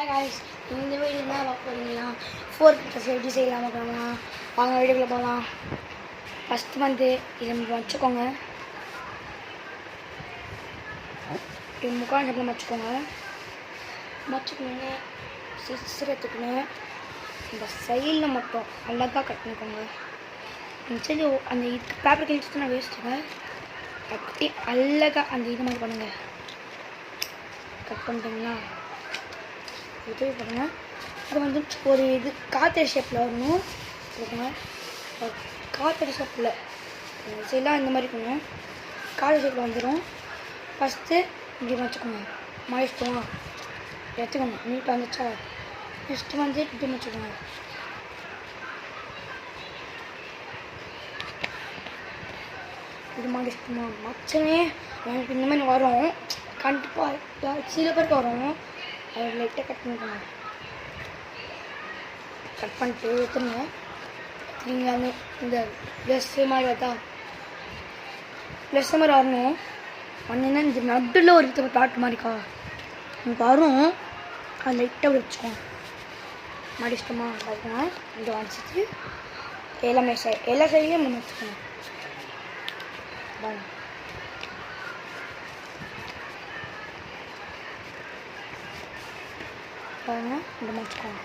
guys, இந்த video என்ன பார்க்க போறீங்களா? ஃபோர்க் ட்ரெஸ் எப்படி செய்யலாம் பார்க்கலாமா? வாங்க வீடியோக்குள்ள போகலாம். ஃபஸ்ட்டு வந்து இதை வச்சுக்கோங்க. இது முக்கால் சப்பில் வச்சுக்கோங்க. வச்சுக்கணுன்னு சிஸ்டர் எடுத்துக்கணும். இந்த சைடில் மட்டும் அழகாக கட் பண்ணிக்கோங்க. இந்த சைடு அந்த இது பேப்பர் கிழிச்சுனா வேஸ்ட்டுங்க. அப்படி அழகாக அந்த இது மாதிரி பண்ணுங்கள். கட் பண்ணிட்டீங்களா உதவி பண்ணுங்கள். அது வந்து ஒரு இது காத்தடி ஷேப்பில் வரணும். கொடுக்குங்க காத்தடி ஷேப்பில் சைடெலாம் இந்த மாதிரி பண்ணும். காத்தடி ஷேப்பில் வந்துடும். ஃபஸ்ட்டு இப்படி வச்சுக்கோங்க. மடிச்சுக்கோங்க எடுத்துக்கோங்க. நீட்டாக வந்துச்சா? நெக்ஸ்ட்டு வந்து இப்படி வச்சுக்கோங்க. இது மடிச்சுக்கோமா மச்சனே எனக்கு இந்த மாதிரி வரும். கண்டிப்பாக சில பேருக்கு வரும். அதை லைட்டாக கட் பண்ணிக்கோங்க. கட் பண்ணிட்டு எடுத்துருங்க. நீங்கள் அந்த இந்த ப்ளஸ்ஸு மாதிரி பார்த்தா ப்ளஸ்ஸு மாதிரி வரணும். வந்தீங்கன்னா இந்த நடுவில் ஒரு இது டாட் மாதிரிக்கா எனக்கு வரும். அதை லைட்டாக வச்சுக்கோங்க. மடிச்சிட்டோமா பார்த்துக்கோங்க. இதை வச்சுட்டு எல்லாமே எல்லா சைட்லேயும் நம்ம வச்சுக்கோங்க. பாருங்க இந்த மடிச்சுக்கோங்க.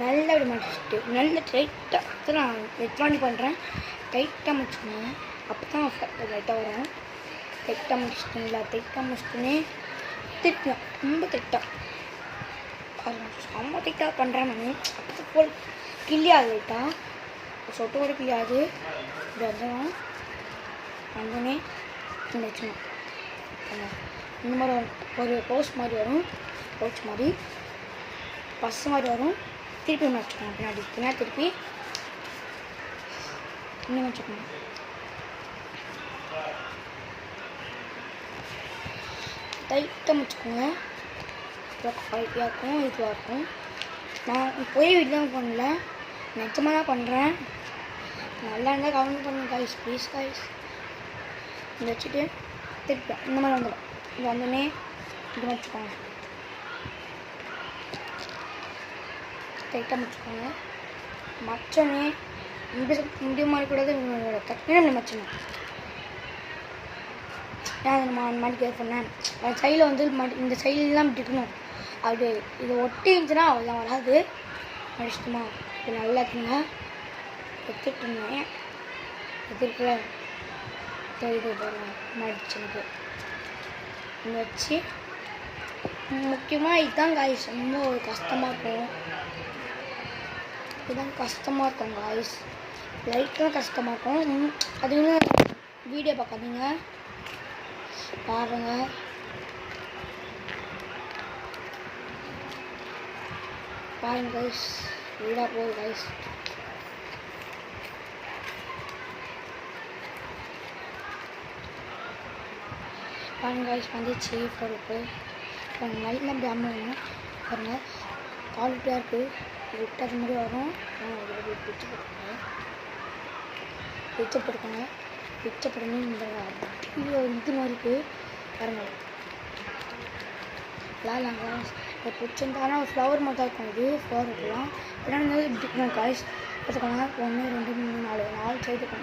நல்லா இப்படி மடிச்சுட்டு நல்லா டைட்டாக நான் எத்தனை பண்ணுறேன். டைட்டாக முடிச்சுக்கோங்க. அப்போ தான் லைட்டாக வரும். டைட்டாக முடிச்சுட்டுங்களா? டைட்டாக முடிச்சுட்டுனே திட்டணும். ரொம்ப டைட்டாக ரொம்ப டைட்டாக பண்ணுறேன் நான். அப்போ போல் கிளியாது. லைட்டாக சொட்டு கூட கிளியாது. இப்படி வந்துடும். வந்தோடனே இந்த வச்சுக்கணும். இந்த மாதிரி வரும். ஒரு பவுச் மாதிரி வரும். பவுச் மாதிரி பஸ் மாதிரி வரும். திருப்பி ஒன்று வச்சுக்கணும். பின்னாடி திருப்பி இன்னும் வச்சுக்கணும். டைட்டாக முடிச்சுக்கோங்க. குவாலிட்டியாக இருக்கும். இதுவாக இருக்கும். நான் போய் வீட்டில் தான் பண்ணல, நிஜமாக தான் பண்ணுறேன். நல்லா இருந்தால் கவனம் பண்ணுங்க காய்ஸ், ப்ளீஸ் காய்ஸ். இதை வச்சுட்டு திருப்பி இந்த மாதிரி வந்துடும். இது வந்தோடனே இது வச்சுக்கோங்க. டைட்டாக முடிச்சுக்கோங்க. மச்சனே இந்த மாதிரி கூட டக்குன்னு மச்சணும். ஏன் நம்ம மடிக்க சொன்னேன். அந்த சைடில் வந்து இந்த சைட்லாம் இருக்கணும். அப்படி இதை ஒட்டி இருந்துச்சுன்னா அவ்வளோதான் வராது. மடிச்சிட்டுமா இது நல்லா இருக்குங்க. எடுத்துட்டுருந்தேன் எதிர்க்கல இது போடுங்க. மடிச்சுருக்கு இங்கே வச்சு முக்கியமாக இதுதான் காய்ஸ் ரொம்ப ஒரு கஷ்டமாக இருக்கும். இதுதான் கஷ்டமாக இருக்கும் காய்ஸ். லைட்டாக கஷ்டமாக இருக்கும். அது இன்னும் வீடியோ பார்க்காதீங்க, பாருங்கள். பாருங்க கைஸ், வீடாக போகுது கைஸ். பாருங்க கைஸ் வந்துச்சு பொறுப்பு. நல்லா அப்படி அம்மணும். பாருங்கள் குவாலிட்டியாக இருக்குது. விட்டது மாதிரி வரும். பிச்சு போட்டுக்கோங்க. பிச்சு போட்டுக்கோங்க. பிச்சை போடுங்க. இந்த இது மாதிரி இருக்குது பாருங்கள். நாங்கள் இப்போ பிடிச்சிருந்தாலும் ஒரு ஃப்ளவர் மட்டும் இருக்கும். இது ஃப்ளவர் இருக்கலாம். இல்லைன்னா இப்படி காய்ஸ் பார்த்துக்கோங்க. 1 2 3 4 சைடு